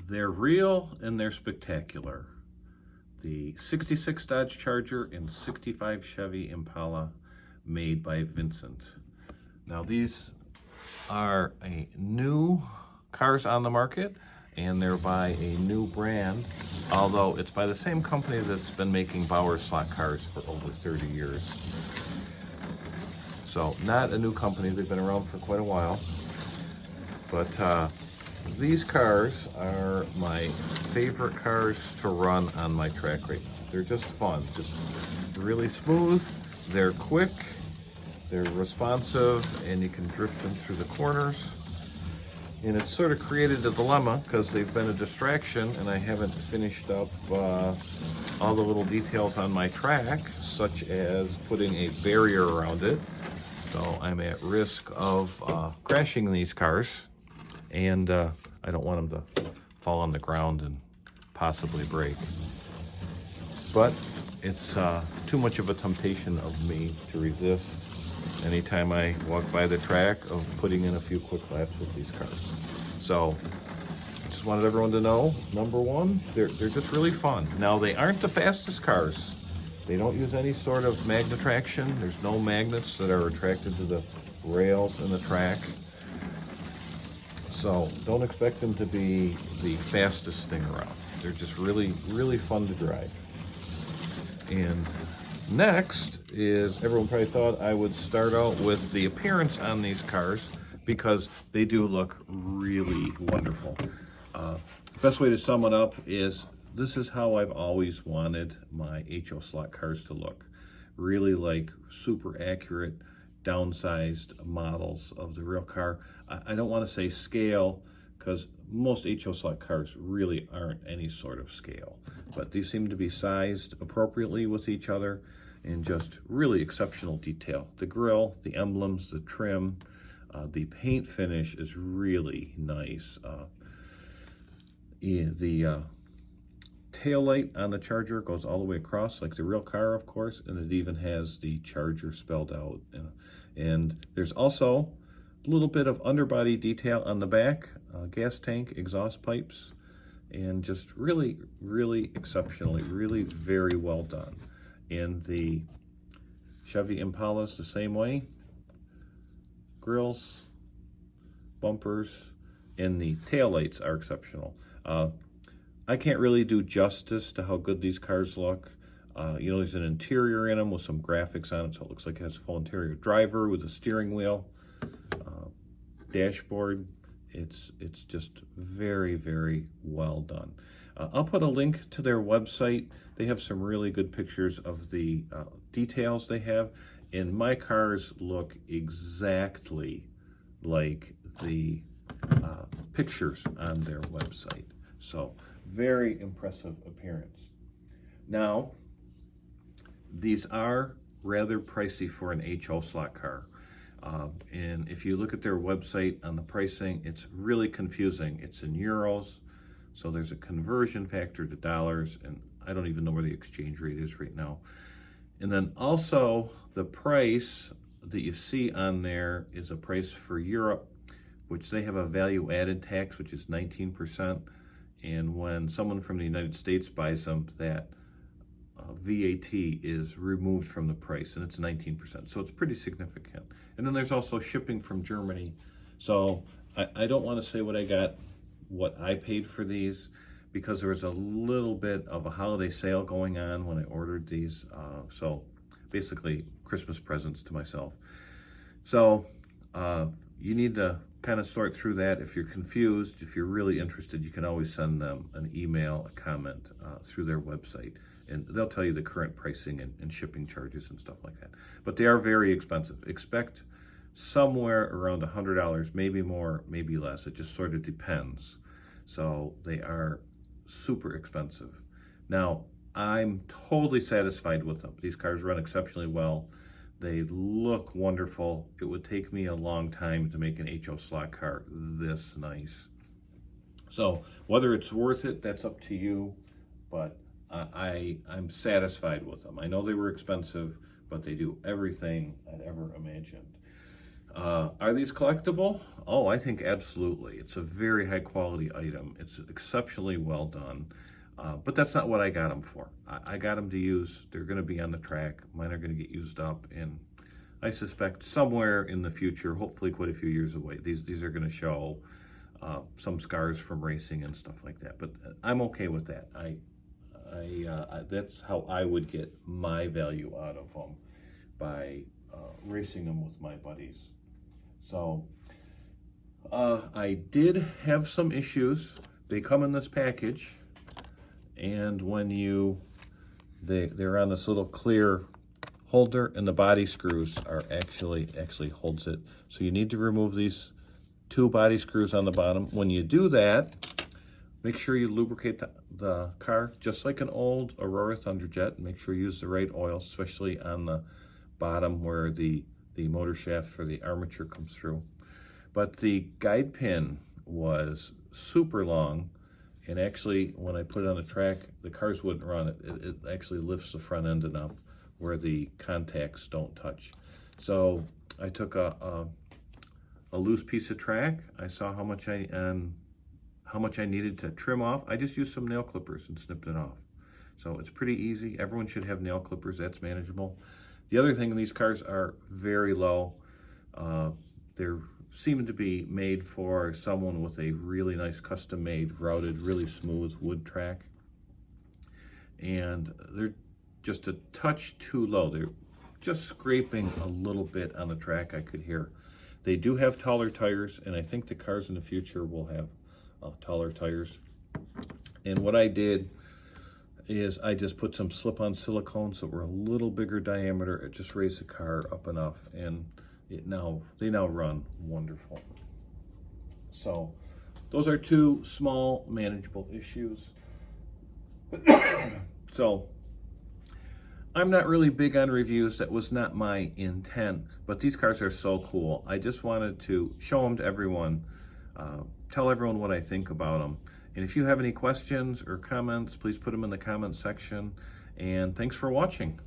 They're real and they're spectacular. The 66 Dodge Charger and 65 Chevy Impala made by Vincent. Now these are a new cars on the market and they're by a new brand, although it's by the same company that's been making Bauer slot cars for over 30 years. So not a new company, they've been around for quite a while. But these cars are my favorite cars to run on my track right now. They're just fun, just really smooth, they're quick, they're responsive, and you can drift them through the corners. And it's sort of created a dilemma because they've been a distraction and I haven't finished up all the little details on my track, such as putting a barrier around it. So I'm at risk of crashing these cars, and I don't want them to fall on the ground and possibly break. But it's too much of a temptation of me to resist anytime I walk by the track of putting in a few quick laps with these cars. So I just wanted everyone to know, number one, they're just really fun. Now they aren't the fastest cars. They don't use any sort of magnet traction. There's no magnets that are attracted to the rails in the track. So don't expect them to be the fastest thing around. They're just really, really fun to drive. And next is, everyone probably thought I would start out with the appearance on these cars because they do look really wonderful. Best way to sum it up is, this is how I've always wanted my HO slot cars to look. Really like super accurate, downsized models of the real car. I don't want to say scale because most HO slot cars really aren't any sort of scale, but these seem to be sized appropriately with each other and just really exceptional detail. The grille, the emblems, the trim, the paint finish is really nice. The tail light on the Charger goes all the way across like the real car, of course, and it even has the Charger spelled out. And there's also a little bit of underbody detail on the back, gas tank, exhaust pipes, and just really, really exceptionally, really very well done. And the Chevy Impala's the same way. Grills, bumpers, and the tail lights are exceptional. I can't really do justice to how good these cars look. You know, there's an interior in them with some graphics on it, so it looks like it has a full interior. Driver with a steering wheel, dashboard. It's just very, very well done. I'll put a link to their website. They have some really good pictures of the details they have, and my cars look exactly like the pictures on their website. So very impressive appearance. Now, these are rather pricey for an HO slot car. And if you look at their website on the pricing, it's really confusing. It's in euros, so there's a conversion factor to dollars, and I don't even know where the exchange rate is right now. And then also the price that you see on there is a price for Europe, which they have a value added tax, which is 19%. And when someone from the United States buys them, that VAT is removed from the price, and it's 19%. So it's pretty significant. And then there's also shipping from Germany. So I don't want to say what I paid for these, because there was a little bit of a holiday sale going on when I ordered these. So basically Christmas presents to myself. So you need to kind of sort through that. If you're confused, if you're really interested, you can always send them an email, a comment through their website, and they'll tell you the current pricing and shipping charges and stuff like that. But they are very expensive. Expect somewhere around $100, maybe more, maybe less. It just sort of depends. So they are super expensive. Now, I'm totally satisfied with them. These cars run exceptionally well. They look wonderful. It would take me a long time to make an HO slot car this nice. So whether it's worth it, that's up to you, but I'm satisfied with them. I know they were expensive, but they do everything I'd ever imagined. Are these collectible? Oh, I think absolutely. It's a very high quality item. It's exceptionally well done. But that's not what I got them for. I got them to use. They're going to be on the track. Mine are going to get used up. And I suspect somewhere in the future, hopefully quite a few years away, these are going to show some scars from racing and stuff like that. But I'm okay with that. That's how I would get my value out of them, by racing them with my buddies. So I did have some issues. They come in this package, and when they're on this little clear holder, and the body screws are actually holds it. So you need to remove these 2 body screws on the bottom. When you do that, make sure you lubricate the car just like an old Aurora Thunderjet. Make sure you use the right oil, especially on the bottom where the motor shaft for the armature comes through. But the guide pin was super long, and actually when I put it on the track, the cars wouldn't run. It actually lifts the front end enough where the contacts don't touch. So I took a loose piece of track. I saw how much I needed to trim off. I just used some nail clippers and snipped it off. So it's pretty easy. Everyone should have nail clippers. That's manageable. The other thing, these cars are very low. They're seem to be made for someone with a really nice custom-made, routed, really smooth wood track. And they're just a touch too low. They're just scraping a little bit on the track, I could hear. They do have taller tires, and I think the cars in the future will have taller tires. And what I did is I just put some slip-on silicones that were a little bigger diameter. It just raised the car up enough, and they now run wonderful. So those are 2 small manageable issues. So I'm not really big on reviews. That was not my intent, but these cars are so cool. I just wanted to show them to everyone, tell everyone what I think about them. And if you have any questions or comments, please put them in the comments section. And thanks for watching.